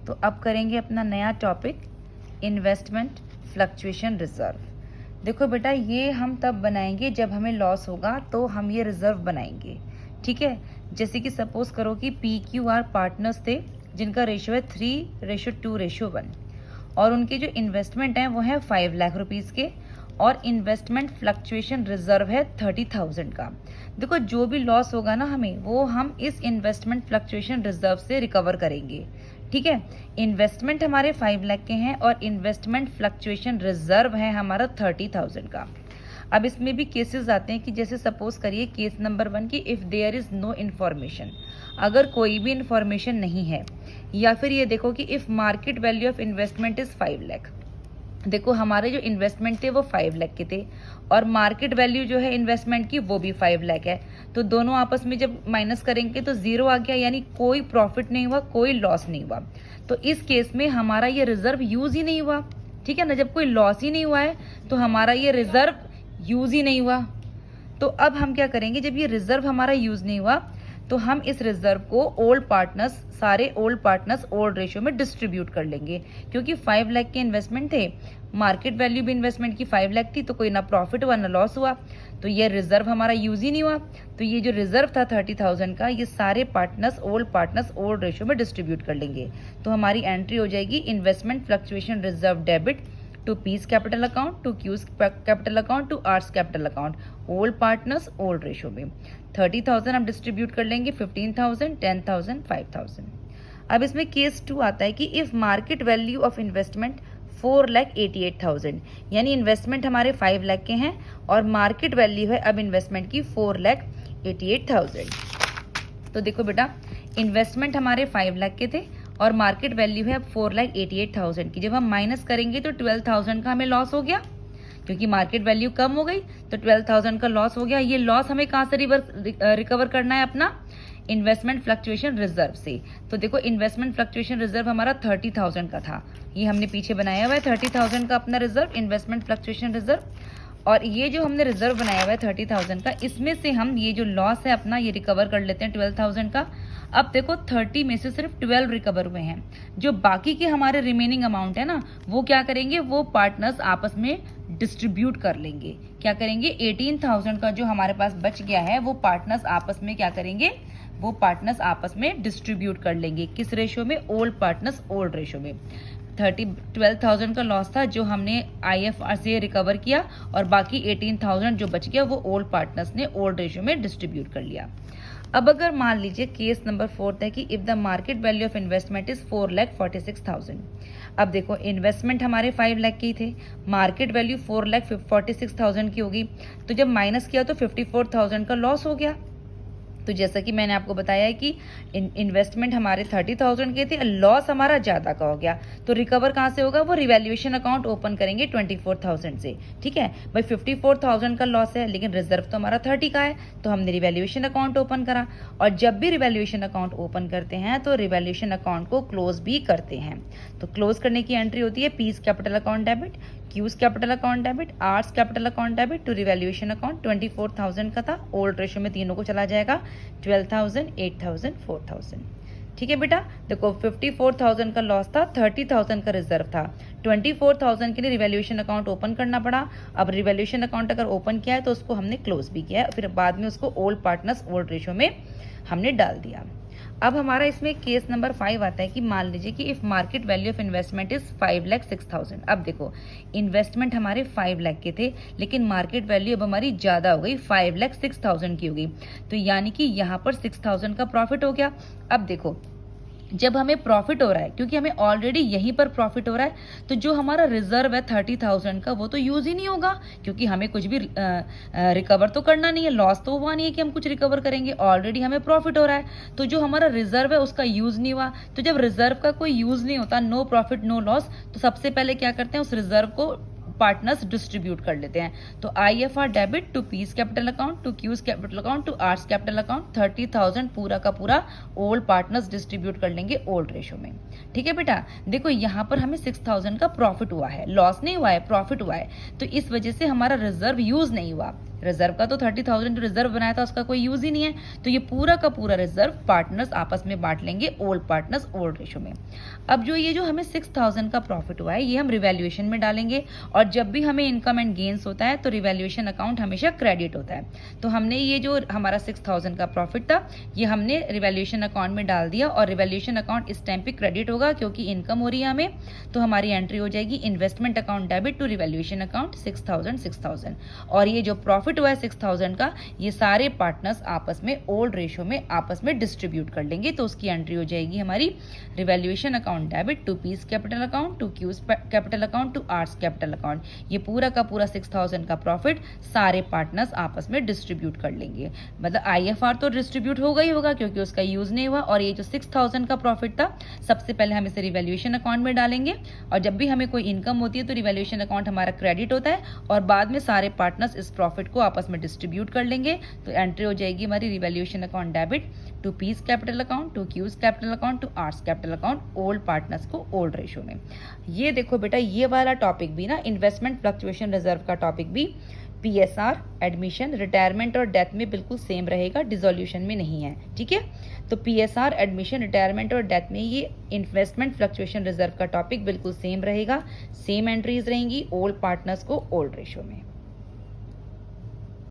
तो अब करेंगे अपना नया टॉपिक, इन्वेस्टमेंट फ्लक्चुएशन रिजर्व। देखो बेटा, ये हम तब बनाएंगे जब हमें लॉस होगा तो हम ये रिजर्व बनाएंगे, ठीक है। जैसे कि सपोज करो कि PQR पार्टनर्स थे जिनका रेशियो है 3:2:1 और उनके जो इन्वेस्टमेंट हैं वो है 5 लाख रुपीज़ के और इन्वेस्टमेंट फ्लक्चुएशन रिजर्व है 30,000 का। देखो, जो भी लॉस होगा ना हमें, वो हम इस इन्वेस्टमेंट फ्लक्चुएशन रिजर्व से रिकवर करेंगे, ठीक है। इन्वेस्टमेंट हमारे 5 लाख के हैं और इन्वेस्टमेंट फ्लक्चुएशन रिजर्व है हमारा 30,000 का। अब इसमें भी केसेस आते हैं कि जैसे सपोज करिए केस नंबर 1 कि if there is no information, अगर कोई भी इन्फॉर्मेशन नहीं है, या फिर ये देखो कि if market value of investment is 5 lakh. देखो, हमारे जो इन्वेस्टमेंट थे वो 5 लाख के थे और मार्केट वैल्यू जो है इन्वेस्टमेंट की वो भी 5 लाख है। तो दोनों आपस में जब माइनस करेंगे तो 0 आ गया, यानी कोई प्रॉफिट नहीं हुआ, कोई लॉस नहीं हुआ। तो इस केस में हमारा ये रिजर्व यूज ही नहीं हुआ, ठीक है ना। जब कोई लॉस ही नहीं हुआ है तो हमारा ये रिजर्व यूज ही नहीं हुआ। तो अब हम क्या करेंगे, जब ये रिजर्व हमारा यूज नहीं हुआ तो हम इस रिजर्व को सारे ओल्ड पार्टनर्स ओल्ड रेशियो में डिस्ट्रीब्यूट कर लेंगे, क्योंकि 5 लाख के इन्वेस्टमेंट थे, मार्केट वैल्यू भी इन्वेस्टमेंट की 5 लाख थी, तो कोई ना प्रॉफिट हुआ ना लॉस हुआ, तो ये रिजर्व हमारा यूज ही नहीं हुआ। तो ये जो रिजर्व था 30,000 का, ये सारे पार्टनर्स ओल्ड रेशियो में डिस्ट्रीब्यूट कर लेंगे। तो हमारी एंट्री हो जाएगी investment fluctuation reserve debit to P's capital account, to Q's capital account, to R's capital account, old partners old ratio में 30,000 हम डिस्ट्रीब्यूट कर लेंगे 15,000, 10,000, 5,000। अब इसमें केस 2 आता है कि if market value of investment 4,88,000, यानी इन्वेस्टमेंट हमारे 5 लाख के हैं और मार्केट वैल्यू है अब इन्वेस्टमेंट की 4,88,000। तो देखो बेटा, इन्वेस्टमेंट हमारे 5 लाख के थे और मार्केट वैल्यू है अब 4,88,000 की। जब हम माइनस करेंगे तो 12,000 का हमें लॉस हो गया, क्योंकि मार्केट वैल्यू कम हो गई तो 12,000 का लॉस हो गया। ये लॉस हमें कहाँ से रिकवर करना है, अपना इन्वेस्टमेंट फ्लक्चुएशन रिजर्व से। तो देखो, इन्वेस्टमेंट फ्लक्चुएशन रिजर्व हमारा 30,000 का था, ये हमने पीछे बनाया हुआ है 30,000 का अपना रिजर्व, इन्वेस्टमेंट फ्लक्चुएशन रिजर्व। और ये जो हमने रिजर्व बनाया हुआ है 30,000 का, इसमें से हम ये जो लॉस है अपना ये रिकवर कर लेते हैं 12,000 का। अब देखो, 30 में से सिर्फ 12 रिकवर हुए हैं, जो बाकी के हमारे रिमेनिंग अमाउंट है ना, वो क्या करेंगे, वो पार्टनर्स आपस में डिस्ट्रीब्यूट कर लेंगे। क्या करेंगे, 18,000 का जो हमारे पास बच गया है वो पार्टनर्स आपस में क्या करेंगे, वो पार्टनर्स आपस में डिस्ट्रीब्यूट कर लेंगे। किस रेशियो में, ओल्ड पार्टनर्स ओल्ड रेशियो में। 12,000 का लॉस था जो हमने IFR से रिकवर किया और बाकी 18,000 जो बच गया वो ओल्ड पार्टनर्स ने ओल्ड रेशियो में डिस्ट्रीब्यूट कर लिया। अब अगर मान लीजिए केस नंबर 4 है कि if the market value of investment is 4,46,000। अब देखो, इन्वेस्टमेंट हमारे 5 लाख के ही थे, मार्केट वैल्यू 4,46,000 की होगी, तो जब माइनस किया तो 54,000 का लॉस हो गया। तो जैसा कि मैंने आपको बताया है कि इन्वेस्टमेंट हमारे 30,000 के थे, लॉस हमारा ज़्यादा का हो गया, तो रिकवर कहाँ से होगा, वो रिवैल्यूएशन अकाउंट ओपन करेंगे 24,000 से, ठीक है भाई। 54,000 का लॉस है लेकिन रिजर्व तो हमारा 30 का है, तो हमने रिवैल्यूएशन अकाउंट ओपन करा। और जब भी रिवैल्यूएशन अकाउंट ओपन करते हैं तो रिवैल्यूएशन अकाउंट को क्लोज भी करते हैं। तो क्लोज करने की एंट्री होती है P's capital account debit, Q's capital account debit, R's capital account debit to revaluation account. 24,000 का था, ओल्ड रेशियो में तीनों को चला जाएगा, 12,000, 8,000, 4,000। ठीक है बेटा, देखो 54,000 का लॉस था, 30,000 का रिजर्व था, 24,000 के लिए रिवैल्यूएशन अकाउंट ओपन करना पड़ा। अब रिवैल्यूएशन अकाउंट अगर ओपन किया है तो उसको हमने क्लोज भी किया है, फिर बाद में उसको ओल्ड पार्टनर्स ओल्ड रेशियो में हमने डाल दिया। अब हमारा इसमें केस नंबर 5 आता है कि मान लीजिए कि if market value of investment is 5,06,000। अब देखो, इन्वेस्टमेंट हमारे 5 लाख के थे लेकिन मार्केट वैल्यू अब हमारी ज़्यादा हो गई, 5,06,000 की हो गई, तो यानी कि यहाँ पर 6,000 का प्रॉफिट हो गया। अब देखो, जब हमें प्रॉफिट हो रहा है, क्योंकि हमें ऑलरेडी यहीं पर प्रॉफिट हो रहा है, तो जो हमारा रिजर्व है 30,000 का वो तो यूज ही नहीं होगा, क्योंकि हमें कुछ भी रिकवर तो करना नहीं है, लॉस तो हुआ नहीं है कि हम कुछ रिकवर करेंगे, ऑलरेडी हमें प्रॉफिट हो रहा है। तो जो हमारा रिजर्व है उसका यूज नहीं हुआ। तो जब रिजर्व का कोई यूज नहीं होता, नो प्रॉफिट नो लॉस, तो सबसे पहले क्या करते हैं, उस रिजर्व को पार्टनर्स डिस्ट्रीब्यूट कर लेते हैं। तो IFR debit to P's capital account, to Q's capital account, to R's capital account. 30,000 पूरा का पूरा ओल्ड पार्टनर्स डिस्ट्रीब्यूट कर लेंगे ओल्ड रेशियो में। ठीक है बेटा, देखो यहाँ पर हमें 6,000 का प्रॉफिट हुआ है, लॉस नहीं हुआ है, प्रॉफिट हुआ है, तो इस वजह से हमारा रिजर्व यूज नहीं हुआ। रिजर्व का तो 30,000 जो रिजर्व बनाया था उसका कोई यूज ही नहीं है, तो ये पूरा का पूरा रिजर्व पार्टनर्स आपस में बांट लेंगे ओल्ड पार्टनर्स ओल्ड रेशो में। अब ये जो हमें 6,000 का प्रॉफिट हुआ है ये हम रिवैल्यूएशन में डालेंगे, और जब भी हमें इनकम एंड गेन्स होता है तो रिवैल्यूएशन अकाउंट हमेशा क्रेडिट होता है। तो हमने ये जो हमारा 6,000 का प्रॉफिट था ये हमने रिवैल्यूएशन अकाउंट में डाल दिया, और रिवैल्यूएशन अकाउंट इस टाइम पे क्रेडिट होगा क्योंकि इनकम हो रही है हमें, तो हमारी एंट्री हो जाएगी investment account debit to revaluation account 6,000। और ये जो प्रॉफिट हुआ है 6,000 का ये सारे पार्टनर्स आपस में ओल्ड रेशो में आपस में डिस्ट्रीब्यूट कर लेंगे, तो उसकी एंट्री हो जाएगी हमारी revaluation account debit to P's capital account to Q's capital account to R's capital account. ये पूरा का पूरा 6,000 का प्रॉफिट सारे पार्टनर्स आपस में डिस्ट्रीब्यूट कर लेंगे। मतलब आईएफआर तो डिस्ट्रीब्यूट होगा ही होगा क्योंकि उसका यूज नहीं हुआ, और ये जो 6,000 का प्रॉफिट था सबसे पहले हम इसे रिवैल्यूएशन अकाउंट में डालेंगे, और जब भी हमें कोई इनकम होती है तो रिवैल्यूएशन अकाउंट हमारा क्रेडिट होता है, और बाद में सारे पार्टनर्स इस प्रॉफिट को आपस में डिस्ट्रीब्यूट कर लेंगे, तो एंट्री हो जाएगी हमारी revaluation account debit to P's capital account to Q's capital account to R's capital account old partners को ओल्ड रेशो में। ये देखो बेटा ये वाला टॉपिक भी ना इन्वेस्टमेंट फ्लक्चुएशन रिजर्व का टॉपिक भी पीएसआर, एडमिशन, रिटायरमेंट और डेथ में बिल्कुल सेम रहेगा, डिसोल्यूशन में नहीं है। ठीक है, तो पीएसआर, एडमिशन, रिटायरमेंट और डेथ में ये इन्वेस्टमेंट फ्लक्चुएशन रिजर्व का टॉपिक बिल्कुल सेम रहेगा, सेम एंट्रीज रहेंगी ओल्ड पार्टनर्स को ओल्ड रेशो में।